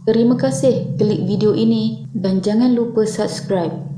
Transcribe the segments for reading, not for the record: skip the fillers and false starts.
Terima kasih klik video ini dan jangan lupa subscribe.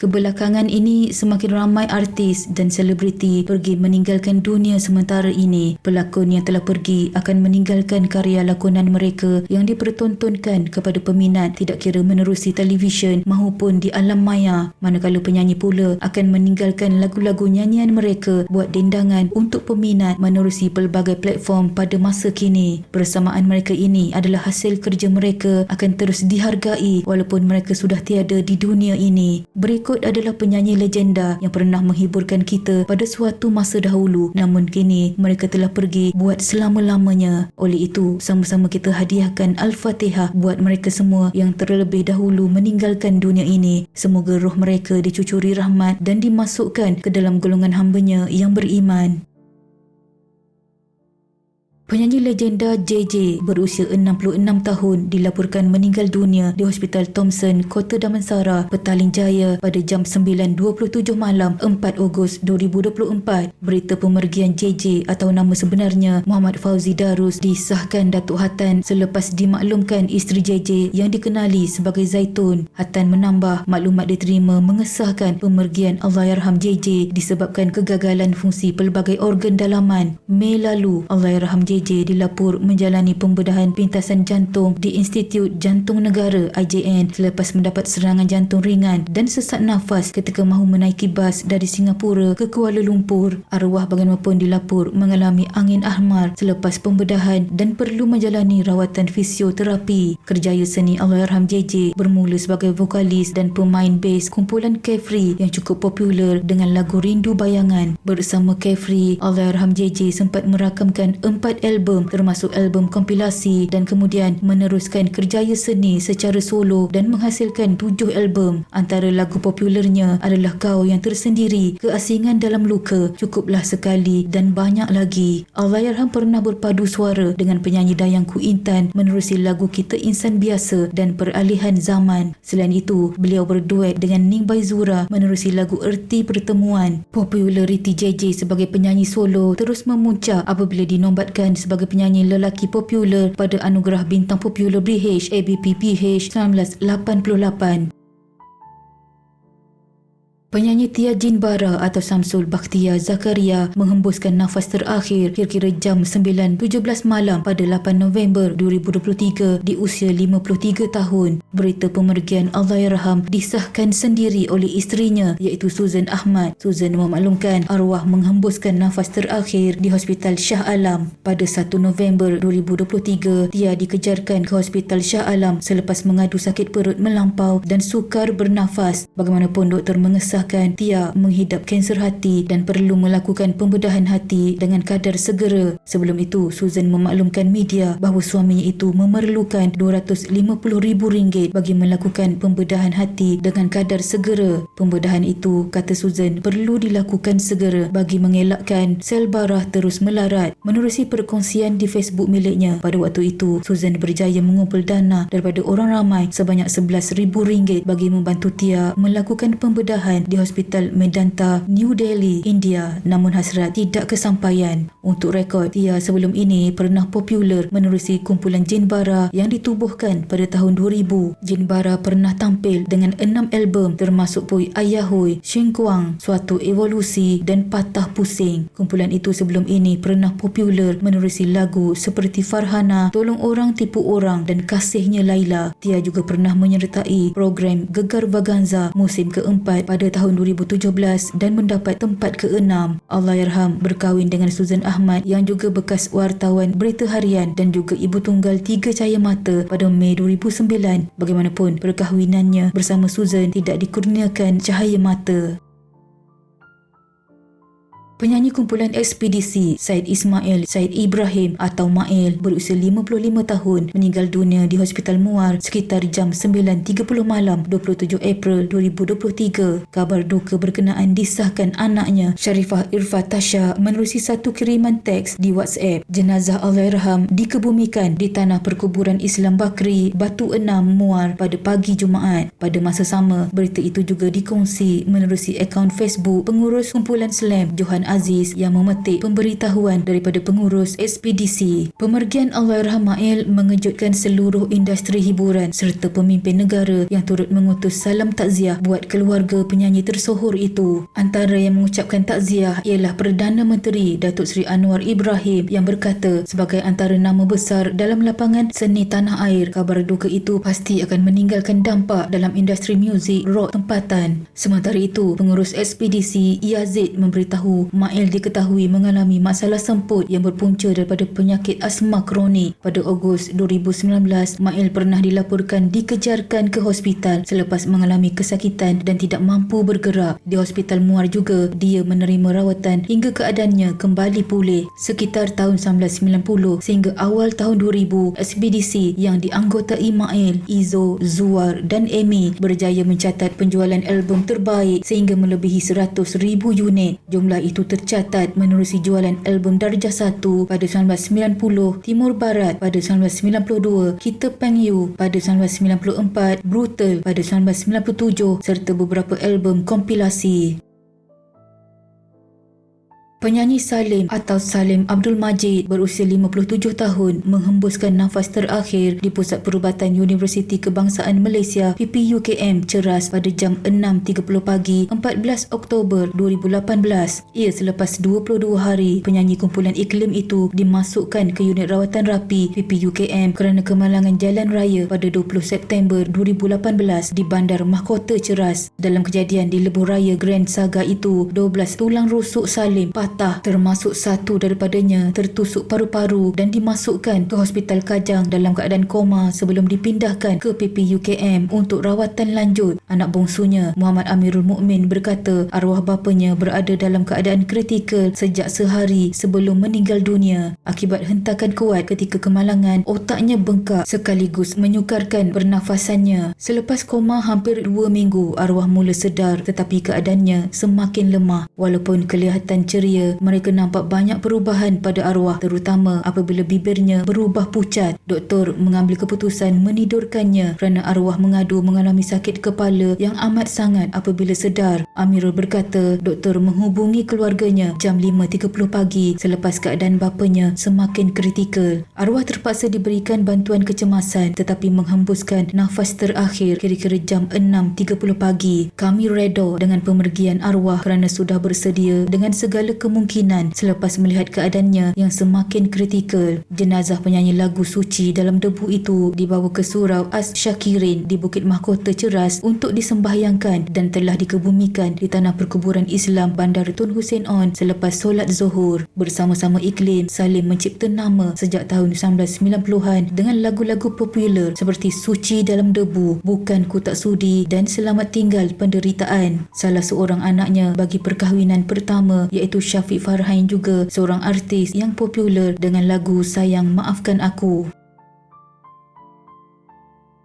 Kebelakangan ini, semakin ramai artis dan selebriti pergi meninggalkan dunia sementara ini. Pelakon yang telah pergi akan meninggalkan karya lakonan mereka yang dipertontonkan kepada peminat tidak kira menerusi televisyen maupun di alam maya. Manakala penyanyi pula akan meninggalkan lagu-lagu nyanyian mereka buat dendangan untuk peminat menerusi pelbagai platform pada masa kini. Persamaan mereka ini adalah hasil kerja mereka akan terus dihargai walaupun mereka sudah tiada di dunia ini. Berikut adalah penyanyi legenda yang pernah menghiburkan kita pada suatu masa dahulu, namun kini mereka telah pergi buat selama-lamanya. Oleh itu, sama-sama kita hadiahkan Al-Fatihah buat mereka semua yang terlebih dahulu meninggalkan dunia ini. Semoga roh mereka dicucuri rahmat dan dimasukkan ke dalam golongan hamba-Nya yang beriman. Penyanyi legenda JJ berusia 66 tahun dilaporkan meninggal dunia di Hospital Thomson, Kota Damansara, Petaling Jaya pada jam 9.27 malam 4 Ogos 2024. Berita pemergian JJ atau nama sebenarnya Muhammad Fauzi Darus disahkan Datuk Hatan selepas dimaklumkan isteri JJ yang dikenali sebagai Zaitun. Hatan menambah maklumat diterima mengesahkan pemergian Allahyarham JJ disebabkan kegagalan fungsi pelbagai organ dalaman. Mei lalu, Allahyarham JJ dilapor menjalani pembedahan pintasan jantung di Institut Jantung Negara IJN selepas mendapat serangan jantung ringan dan sesak nafas ketika mahu menaiki bas dari Singapura ke Kuala Lumpur. Arwah bagaimanapun dilapor mengalami angin ahmar selepas pembedahan dan perlu menjalani rawatan fisioterapi. Kerjaya seni Allahyarham JJ bermula sebagai vokalis dan pemain bas kumpulan Carefree yang cukup popular dengan lagu Rindu Bayangan. Bersama Carefree, Allahyarham JJ sempat merakamkan 4 album termasuk album kompilasi dan kemudian meneruskan kerjaya seni secara solo dan menghasilkan 7 album. Antara lagu popularnya adalah Kau Yang Tersendiri, Keasingan Dalam Luka, Cukuplah Sekali dan banyak lagi. Allahyarham pernah berpadu suara dengan penyanyi dayang Ku Intan menerusi lagu Kita Insan Biasa dan Peralihan Zaman. Selain itu, beliau berduet dengan Ning Baizura menerusi lagu Erti Pertemuan. Populariti JJ sebagai penyanyi solo terus memuncak apabila dinobatkan sebagai penyanyi lelaki popular pada Anugerah Bintang Popular BH ABPBH 1988. Penyanyi Tia Jinbara atau Samsul Bakhtia Zakaria menghembuskan nafas terakhir kira-kira jam 9.17 malam pada 8 November 2023 di usia 53 tahun. Berita pemergian Allahyarham disahkan sendiri oleh isterinya iaitu Susan Ahmad. Susan memaklumkan arwah menghembuskan nafas terakhir di Hospital Shah Alam. Pada 1 November 2023, Tia dikejarkan ke Hospital Shah Alam selepas mengadu sakit perut melampau dan sukar bernafas. Bagaimanapun doktor mengesahkan Tia menghidap kanser hati dan perlu melakukan pembedahan hati dengan kadar segera. Sebelum itu, Susan memaklumkan media bahawa suaminya itu memerlukan RM250,000 bagi melakukan pembedahan hati dengan kadar segera. Pembedahan itu, kata Susan, perlu dilakukan segera bagi mengelakkan sel barah terus melarat. Menerusi perkongsian di Facebook miliknya, pada waktu itu Susan berjaya mengumpul dana daripada orang ramai sebanyak RM11,000 bagi membantu Tia melakukan pembedahan di Hospital Medanta, New Delhi, India. Namun hasrat tidak kesampaian. Untuk rekod, Tia sebelum ini pernah popular menerusi kumpulan Jinbara yang ditubuhkan pada tahun 2000. Jinbara pernah tampil dengan 6 album termasuk Pui Ayahui, Shingkuang, Suatu Evolusi dan Patah Pusing. Kumpulan itu sebelum ini pernah popular menerusi lagu seperti Farhana, Tolong Orang Tipu Orang dan Kasihnya Laila. Tia juga pernah menyertai program Gegar Vaganza musim keempat pada tahun 2017 dan mendapat tempat ke-6. Allahyarham berkahwin dengan Susan Ahmad yang juga bekas wartawan berita harian dan juga ibu tunggal 3 cahaya mata pada Mei 2009. Bagaimanapun, perkahwinannya bersama Susan tidak dikurniakan cahaya mata. Penyanyi kumpulan ekspedisi Said Ismail Said Ibrahim atau Mail berusia 55 tahun meninggal dunia di Hospital Muar sekitar jam 9.30 malam 27 April 2023. Kabar duka berkenaan disahkan anaknya Sharifah Irfah Tasha menerusi satu kiriman teks di WhatsApp. Jenazah Allahyarham dikebumikan di tanah perkuburan Islam Bakri, Batu Enam, Muar pada pagi Jumaat. Pada masa sama, berita itu juga dikongsi menerusi akaun Facebook pengurus kumpulan Slam Johan Aziz yang memetik pemberitahuan daripada pengurus ekspedisi. Pemergian Allahyarham Mail mengejutkan seluruh industri hiburan serta pemimpin negara yang turut mengutus salam takziah buat keluarga penyanyi tersohor itu. Antara yang mengucapkan takziah ialah Perdana Menteri Datuk Seri Anwar Ibrahim yang berkata sebagai antara nama besar dalam lapangan seni tanah air, kabar duka itu pasti akan meninggalkan dampak dalam industri muzik rock tempatan. Sementara itu, pengurus ekspedisi Yazid memberitahu Mail diketahui mengalami masalah semput yang berpunca daripada penyakit asma kronik. Pada Ogos 2019, Mail pernah dilaporkan dikejarkan ke hospital selepas mengalami kesakitan dan tidak mampu bergerak. Di Hospital Muar juga, dia menerima rawatan hingga keadaannya kembali pulih. Sekitar tahun 1990 sehingga awal tahun 2000, ekspedisi yang dianggotai Mail, Izo, Zuar dan Amy berjaya mencatat penjualan album terbaik sehingga melebihi 100,000 unit. Jumlah itu tercatat menerusi jualan album darjah 1 pada 1990, Timur Barat pada 1992, Kita Peng You pada 1994, Brutal pada 1997 serta beberapa album kompilasi. Penyanyi Salim atau Salim Abdul Majid berusia 57 tahun menghembuskan nafas terakhir di Pusat Perubatan Universiti Kebangsaan Malaysia PPUKM Ceras pada jam 6.30 pagi 14 Oktober 2018. Ia selepas 22 hari penyanyi kumpulan iklim itu dimasukkan ke unit rawatan rapi PPUKM kerana kemalangan jalan raya pada 20 September 2018 di Bandar Mahkota Ceras. Dalam kejadian di lebuh raya Grand Saga itu, 12 tulang rusuk Salim termasuk satu daripadanya tertusuk paru-paru dan dimasukkan ke Hospital Kajang dalam keadaan koma sebelum dipindahkan ke PPUKM untuk rawatan lanjut. Anak bongsunya, Muhammad Amirul Mukmin, berkata arwah bapanya berada dalam keadaan kritikal sejak sehari sebelum meninggal dunia. Akibat hentakan kuat ketika kemalangan, otaknya bengkak sekaligus menyukarkan pernafasannya. Selepas koma hampir 2 minggu, arwah mula sedar tetapi keadaannya semakin lemah. Walaupun kelihatan ceria, mereka nampak banyak perubahan pada arwah, terutama apabila bibirnya berubah pucat. Doktor mengambil keputusan menidurkannya kerana arwah mengadu mengalami sakit kepala yang amat sangat apabila sedar. Amirul berkata doktor menghubungi keluarganya jam 5.30 pagi selepas keadaan bapanya semakin kritikal. Arwah terpaksa diberikan bantuan kecemasan tetapi menghembuskan nafas terakhir kira-kira jam 6.30 pagi. Kami reda dengan pemergian arwah kerana sudah bersedia dengan segala kemungkinan selepas melihat keadaannya yang semakin kritikal. Jenazah penyanyi lagu suci dalam debu itu dibawa ke Surau As-Syakirin di Bukit Mahkota Ceras untuk disembahyangkan dan telah dikebumikan di Tanah Perkuburan Islam Bandar Tun Hussein On selepas solat Zuhur. Bersama-sama iklim, Salim mencipta nama sejak tahun 1990-an dengan lagu-lagu popular seperti Suci Dalam Debu, Bukan Ku Tak Sudi dan Selamat Tinggal Penderitaan. Salah seorang anaknya bagi perkahwinan pertama iaitu Syafiq Farhain juga seorang artis yang popular dengan lagu Sayang Maafkan Aku.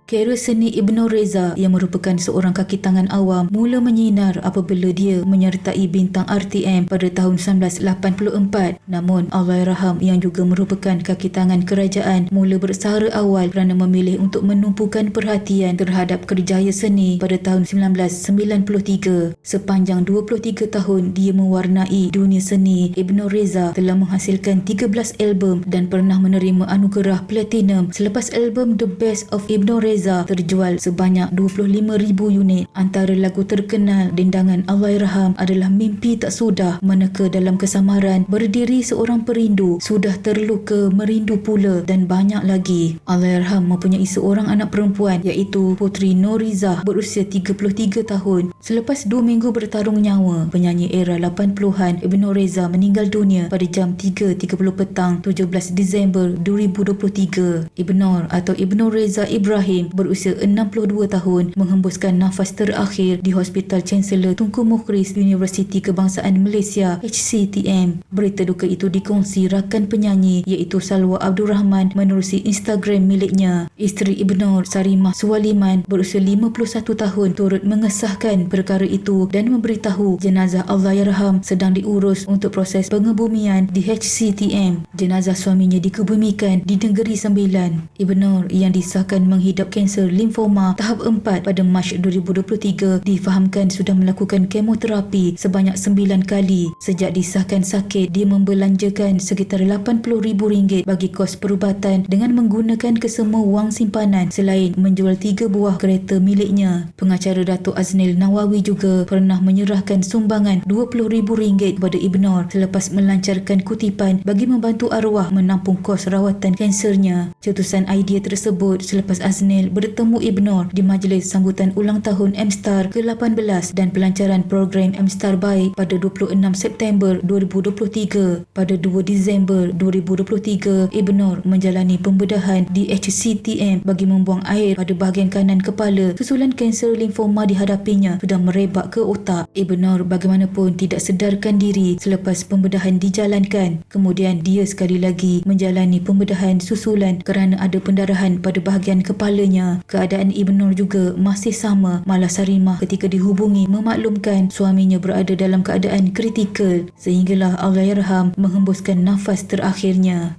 Karier seni Ibnu Reza yang merupakan seorang kaki tangan awam mula menyinar apabila dia menyertai bintang RTM pada tahun 1984. Namun Allahyarham yang juga merupakan kaki tangan kerajaan mula bersara awal kerana memilih untuk menumpukan perhatian terhadap kerjaya seni pada tahun 1993. Sepanjang 23 tahun dia mewarnai dunia seni, Ibnu Reza telah menghasilkan 13 album dan pernah menerima anugerah platinum selepas album The Best of Ibnu Reza terjual sebanyak 25,000 unit. Antara lagu terkenal dendangan Allahyarham adalah Mimpi Tak Sudah, Meneka Dalam Kesamaran, Berdiri Seorang Perindu, Sudah Terluka, Merindu Pula dan banyak lagi. Allahyarham mempunyai seorang anak perempuan iaitu Putri Norizah berusia 33 tahun. Selepas 2 minggu bertarung nyawa, penyanyi era 80-an Ibnu Reza meninggal dunia pada jam 3.30 petang 17 Disember 2023. Ibnu atau Ibnu Reza Ibrahim berusia 62 tahun menghembuskan nafas terakhir di Hospital Chancellor Tunku Mukhris Universiti Kebangsaan Malaysia HCTM. Berita duka itu dikongsi rakan penyanyi iaitu Salwa Abdul Rahman menerusi Instagram miliknya. Isteri Ibnu, Sarimah Suwaliman berusia 51 tahun turut mengesahkan perkara itu dan memberitahu jenazah Allahyarham sedang diurus untuk proses pengebumian di HCTM. Jenazah suaminya dikebumikan di Negeri Sembilan. Ibnu yang disahkan menghidap kanser limfoma tahap 4 pada Mac 2023. Difahamkan sudah melakukan kemoterapi sebanyak 9 kali. Sejak disahkan sakit, dia membelanjakan sekitar RM80,000 bagi kos perubatan dengan menggunakan kesemua wang simpanan selain menjual 3 buah kereta miliknya. Pengacara Datuk Aznil Nawawi juga pernah menyerahkan sumbangan RM20,000 kepada Ibnor selepas melancarkan kutipan bagi membantu arwah menampung kos rawatan kansernya. Cetusan idea tersebut selepas Aznil bertemu Ibnor di majlis sambutan ulang tahun MSTAR ke-18 dan pelancaran program MSTAR Baik pada 26 September 2023. Pada 2 Disember 2023, Ibnor menjalani pembedahan di HCTM bagi membuang air pada bahagian kanan kepala susulan kanser limfoma dihadapinya sudah merebak ke otak. Ibnor bagaimanapun tidak sedarkan diri selepas pembedahan dijalankan. Kemudian dia sekali lagi menjalani pembedahan susulan kerana ada pendarahan pada bahagian kepalanya. Keadaan Ibnor juga masih sama. Malah Sarimah ketika dihubungi memaklumkan suaminya berada dalam keadaan kritikal sehinggalah Allahyarham menghembuskan nafas terakhirnya.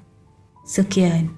Sekian.